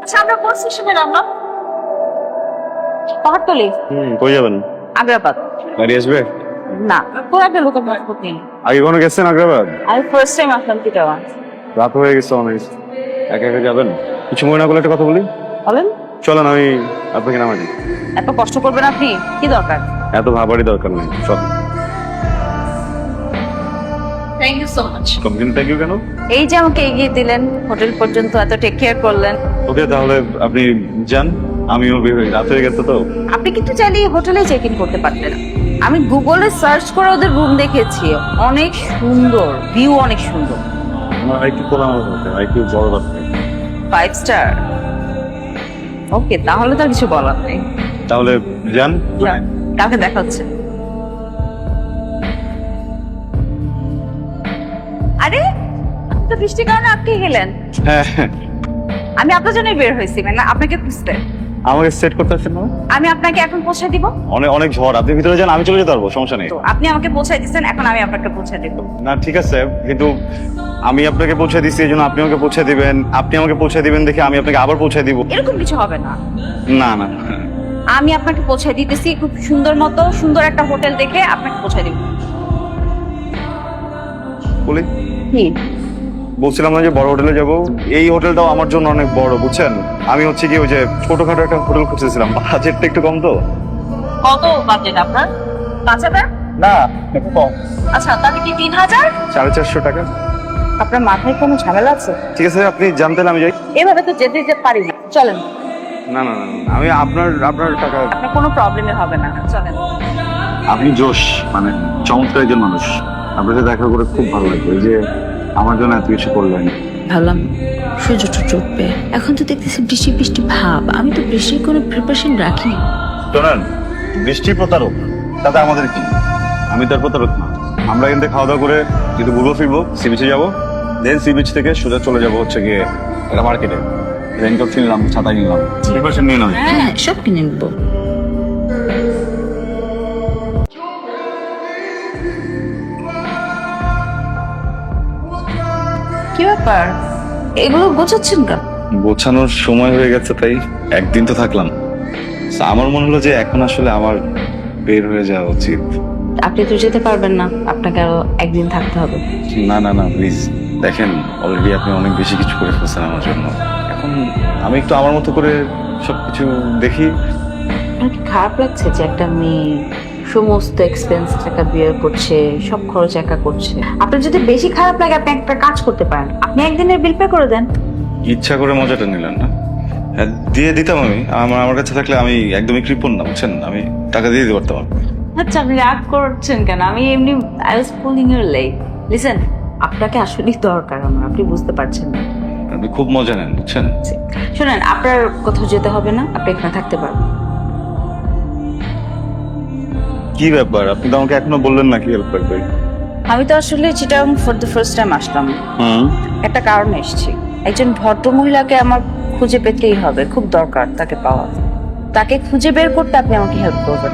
আচ্ছা আমরা কোন স্টেশনে নামলাম? পাহাড়তলি। কই যাবেন? আগ্রাবাদ। গাড়ি আসবে? না, কোন একটা লোকাল পাসপোর্ট নেই। আগে কোনো গেছেন আগ্রাবাদ? আমি ফার্স্ট টাইম আসলাম চিটাগাং। রাত হয়ে গেছে অনেক। একা একা যাবেন? কিছু মনে না করলে একটা কথা বলি। বলেন। চলেন আমি আপনাকে নামাই দিই। এত কষ্ট করবেন আপনি? কি দরকার? এত ভাবারই দরকার নেই, চল। Thank you so much. Complain thank you কেন? এই যে আমাকে এগিয়ে দিলেন হোটেল পর্যন্ত, এত টেক কেয়ার করলেন। ওকে তাহলে আপনি যান, আমিও বের হই, রাত হয়ে গেছে তো। আপনি কিন্তু চাইলে হোটেলে চেক ইন করতে পারতেন। আমি গুগলে সার্চ করে ওদের রুম দেখেছি, অনেক সুন্দর, ভিউ অনেক সুন্দর। আমার আরেকটু খোলানো হতে, আরেকটু বড় দরকার। 5 স্টার। ওকে, তাহলে তো আর কিছু বলার নেই। তাহলে যান। কালকে দেখা হচ্ছে। আরে আপনি তো বৃষ্টির কারণে আটকে গেলেন। হ্যাঁ, আমি আপনার জন্যই বের হয়েছি, মানে আপনাকে খুঁজতে। আমাকে সেট করতে পারছেন না? আমি আপনাকে এখন পৌঁছে দিব। অনেক অনেক ঝড়, আপনি ভিতরে যান, আমি চলে যেতে পারবো, সমস্যা নেই। তো আপনি আমাকে পৌঁছে দিচ্ছেন, এখন আমি আপনাকে পৌঁছে দিব। না ঠিক আছে, কিন্তু আমি আপনাকে পৌঁছে দিচ্ছি এই জন্য আপনি আমাকে পৌঁছে দিবেন, আপনি আমাকে পৌঁছে দিবেন দেখে আমি আপনাকে আবার পৌঁছে দিব। এরকম কিছু হবে না। না না, আমি আপনাকে পৌঁছে দিতেছি, খুব সুন্দর মতো সুন্দর একটা হোটেল দেখে আপনাকে পৌঁছে দিব। বলি কি? বলছিলাম না যে বড় হোটেলে যাব, এই হোটেলটাও আমার জন্য অনেক বড়, বুঝছেন। আমি হচ্ছে কি ওই যে ছোটখাটো একটা হোটেল খুঁজতেছিলাম, বাজেটটা একটু কম তো। কত বাজেট আপনার? 5,000? না একটু কম, আচ্ছা, তাহলে কি 3,000? 450 টাকা। আপনার মাথায় কোনো ঝামেলা আছে? ঠিক আছে আপনি জানতে আমি যাই। এভাবে তো যেতে যেতে পারি না, চলেন। না না না না, আমি আপনার টাকা। আপনার কোনো প্রবলেমে হবে না, চলেন। আপনি জোশ, মানে চমৎকার একজন মানুষ। আপনার সাথে দেখা করে খুব ভালো লাগবে, এই যে আমার জন্য এত কিছু করলেন। ভাবলাম সূর্যটা ডুববে, এখন তো দেখতেছি বৃষ্টি বৃষ্টি ভাব, আমি তো বৃষ্টির কোনো প্রিপারেশন রাখিনি। শোনেন, বৃষ্টি প্রতারক, তাতে আমাদের কি? আমি তার প্রতারক না। আমরা কিন্তু খাওয়া দাওয়া করে যদি ঘুরবো ফিরবো, সি বিচে যাবো, দেন সি বিচ থেকে সোজা চলে যাবো হচ্ছে গিয়ে একটা মার্কেটে। রেইনকোট কিনলাম, ছাতা কিনলাম, প্রিপারেশন নিয়ে নয়। হ্যাঁ সব কিনে নেবো। কি ব্যাপার, এগুলো গোছাচ্ছেন কেন? গোছানোর সময় হয়ে গেছে, তাই একদিন তো থাকলাম। আমার মনে হলো যে এখন আসলে আমার বের হয়ে যাওয়া উচিত। আপনি তো যেতে পারবেন না, আপনাকে আরো একদিন থাকতে হবে। না না না প্লিজ, দেখেন অলরেডি আপনি অনেক বেশি কিছু করে ফেলছেন আমার জন্য। এখন আমি একটু আমার মতো করে সবকিছু দেখি। আপনার কি খারাপ লাগছে যে একটা মেয়ে সমস্ত এক্সপেন্স টাকা বিয়ার করছে, সব খরচ একা করছে? আপনার যদি বেশি খারাপ লাগে আপনি একটা কাজ করতে পারেন, আপনি একদিনের বিল পে করে দেন। ইচ্ছা করে মজাটা নিলেন না? হ্যাঁ দিয়ে দিতাম আমি, আমার কাছে থাকলে আমি একদমই কৃপণ না, বুঝছেন, আমি টাকা দিয়ে দিতে পারতাম। আচ্ছা আপনি রাগ করছেন কেন? আমি এমনি I was pulling your leg. Listen, আপনাকে আসলেই দরকার আমার, আপনি বুঝতে পারছেন না। আপনি খুব মজা নেন, বুঝছেন। শোনেন, আপনার কোথাও যেতে হবে না, আপনি এখানে থাকতে পারবেন। কি ব্যাপার, আপনি তো আমাকে এখনো বললেন না কি হেল্প করবে। আমি তো আসলে Chittagong for the first time আসলাম, হুম, একটা কারণে এসেছি। একজন ভদ্র মহিলাকে আমার খুঁজে পেতেই হবে, খুব দরকার তাকে পাওয়া। তাকে খুঁজে বের করতে আপনি আমাকে হেল্প করবেন।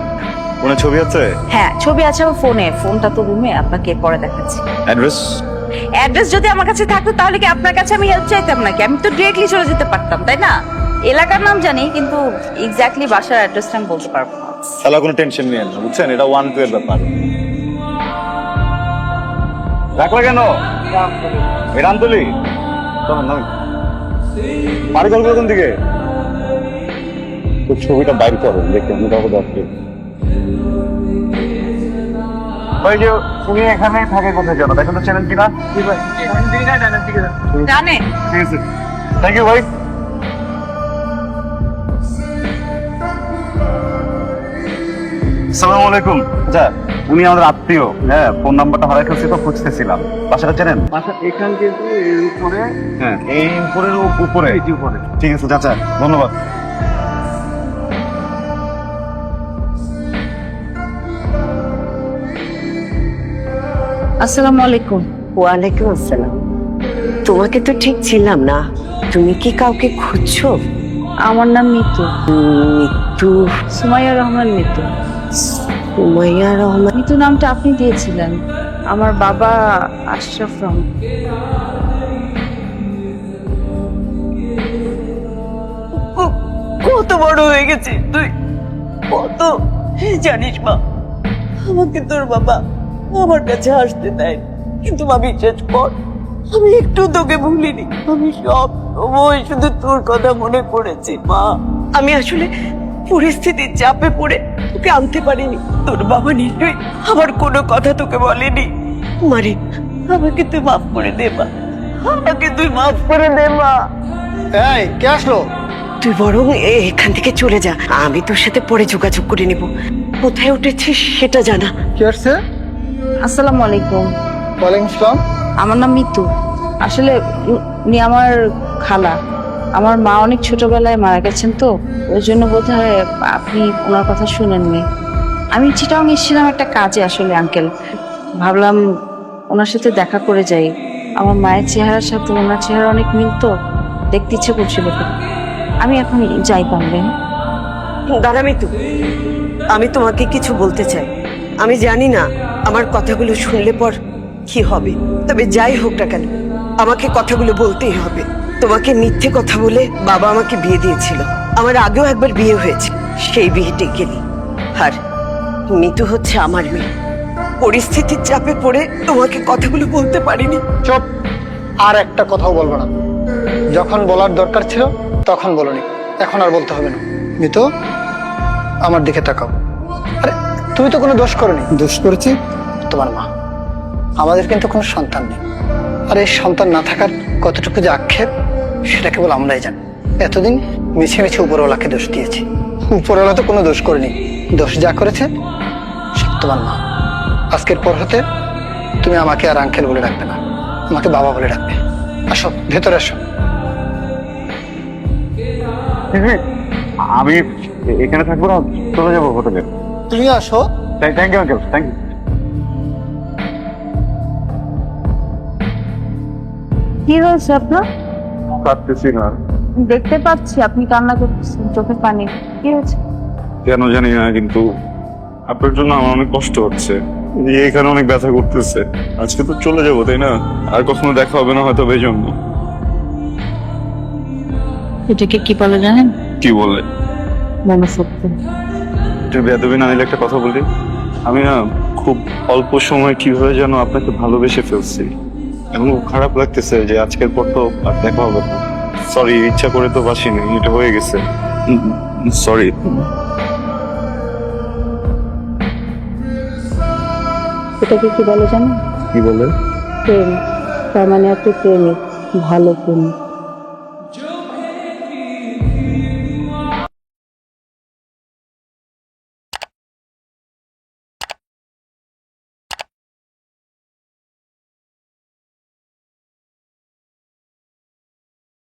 কোনো ছবি আছে? হ্যাঁ, ছবি আছে আমার ফোনে, ফোনটা তো রুমে, আপনাকে পরে দেখাচ্ছি। অ্যাড্রেস? অ্যাড্রেস যদি আমার কাছে থাকতো তাহলে কি আপনার কাছে আমি হেল্প চাইতাম নাকি? আমি তো ডিরেক্টলি চলে যেতে পারতাম, তাই না? এলাকার নাম জানি, কিন্তু এক্স্যাক্টলি বাসার অ্যাড্রেসটা আমি বলতে পারবো না। তাহলে কোনো টেনশন নিয়ে না, বুঝছেন, এটা 1-2 এর ব্যাপার। রাখলা কেন? এই রামতলি বাড়ি চলবে কোন দিকে? ছবিটা বাইর করো, দেখি আমি কাউকে যাচ্ছি। ওই যে উনি এখানে থাকে, কোথায় জানো? দেখেন তো চ্যানেল কিনা। জানে? ঠিক আছে, থ্যাংক ইউ ভাই। আসসালামু আলাইকুম। আচ্ছা উনি আমাদের আত্মীয়, হ্যাঁ ফোন নাম্বারটা হারাই ফেলছি তো খুঁজতেছিলাম। বাসাটা চেনেন? বাসা এখান থেকে এর উপরে, হ্যাঁ এই উপরের উপরে। এই যে উপরে। ঠিক আছে চাচা, ধন্যবাদ। আসসালামু আলাইকুম। ওয়ালাইকুম আসসালাম। তোমাকে তো ঠিক ছিলাম না, তুমি কি কাউকে খুঁজছো? আমার নাম মিতু। মিতু? সুমাইয়া রহমান মিতু। উমাইয়া রহমান? মিতু নামটা আপনি দিয়েছিলেন, আমার বাবা আশরাফ রহমান। কত বড় হয়ে গেছে তুই, কত জানিস মা, আমাকে তোর বাবা আমার কাছে আসতে দেয়, কিন্তু মা বিশ্বাস কর আমি একটু তোকে ভুলিনি। আমি সব সময় শুধু তোর কথা মনে পড়েছি মা। আমি আসলে পরিস্থিতির চাপে পড়ে তোকে আনতে পারিনি। তোর বাবা নিশ্চয়ই আমার কোনো কথা তোকে বলেনি। মারি, আমাকে তুই মাফ করে দে মা, আমাকে তুই মাফ করে দে মা। এই কে আসলো? তুই বরং এখান থেকে চলে যা, আমি তোর সাথে পরে যোগাযোগ করে নিব। কোথায় উঠেছিস সেটা জানা। কে আসছে? আসসালামু আলাইকুম। ওয়ালাইকুম আসসালাম। আমার নাম মিতু। আসলে উনি আমার খালা। আমার মা অনেক ছোটবেলায় মারা গেছেন, তো ওই জন্য বোধহয় আপনি ওনার কথা শুনেননি। আমি চিটাং এসেছিলাম একটা কাজে আসলে আঙ্কেল, ভাবলাম ওনার সাথে দেখা করে যাই। আমার মায়ের চেহারার সাথে ওনার চেহারা অনেক মিল, তো দেখতে ইচ্ছে করছিল। আমি এখন যাই পারবেন। দাঁড়ামি তুই, আমি তোমাকে কিছু বলতে চাই। আমি জানি না আমার কথাগুলো শুনলে পর কি হবে, তবে যাই হোক না কেন আমাকে কথাগুলো বলতেই হবে। তোমাকে মিথ্যে কথা বলে বাবা আমাকে বিয়ে দিয়েছিল। আমার আগেও একবার বিয়ে হয়েছে, সেই বিয়েতে গেলি। আর মিতু হচ্ছে আমার মেয়ে। পরিস্থিতির চাপে পড়ে তোমাকে কথাগুলো বলতে পারিনি। চুপ, আর একটা কথাও বলবো না। যখন বলার দরকার ছিল তখন বলনি, এখন আর বলতে হবে না। মিতু, আমার দিকে তাকাও। আরে তুমি তো কোনো দোষ করনি, দোষ করেছি তোমার মা। আমাদের কিন্তু কোনো সন্তান নেই, আর এই সন্তান না থাকার কতটুকু যে আক্ষেপ সেটা কেবল আমরাই জানি। এতদিন মিছে মিছে উপরওয়ালাকে দোষ দিয়েছি, উপরওয়ালা তো কোনো দোষ করেনি। দোষ যা করেছে সব তোমার মা। আজকের পর হতে তুমি আমাকে আর আঙ্কেল বলে ডাকবে না, আমাকে বাবা বলে ডাকবে। আসো ভেতরে আসো। আমি এখানে থাকবো না, চলে যাবো হোটেলে। তুমি আসো। Thank you uncle, thank you. কি হয়েছে আপনার? পারতেছি না, দেখতে পাচ্ছি আপনি কান্না করতেছেন, চোখে পানি। কি হয়েছে? কেন জানি না, কিন্তু আপনার জন্য আমার অনেক কষ্ট হচ্ছে। এখানে অনেক ব্যথা করতেছে। আজকে তো চলে যাবো, তাই না? আর কখনো দেখা হবে না হয়তো, এই জন্য। এটাকে কি বলে জানেন? কি বললে? মনসত্ব। তুমি বেয়াদবি না নিলে একটা কথা বলি। আমি না খুব অল্প সময় কিভাবে যেন আপনাকে ভালোবেসে ফেলছি। এখন খুব খারাপ লাগতেছে যে আজকের পর তো আর দেখা হবে না। সরি, ইচ্ছা করে তো বাসিনি, এটা হয়ে গেছে। সরি। এটাকে কি বলে জানেন? কি বলে? প্রেম। তার মানে আপনি প্রেমিক, ভালো প্রেমিক।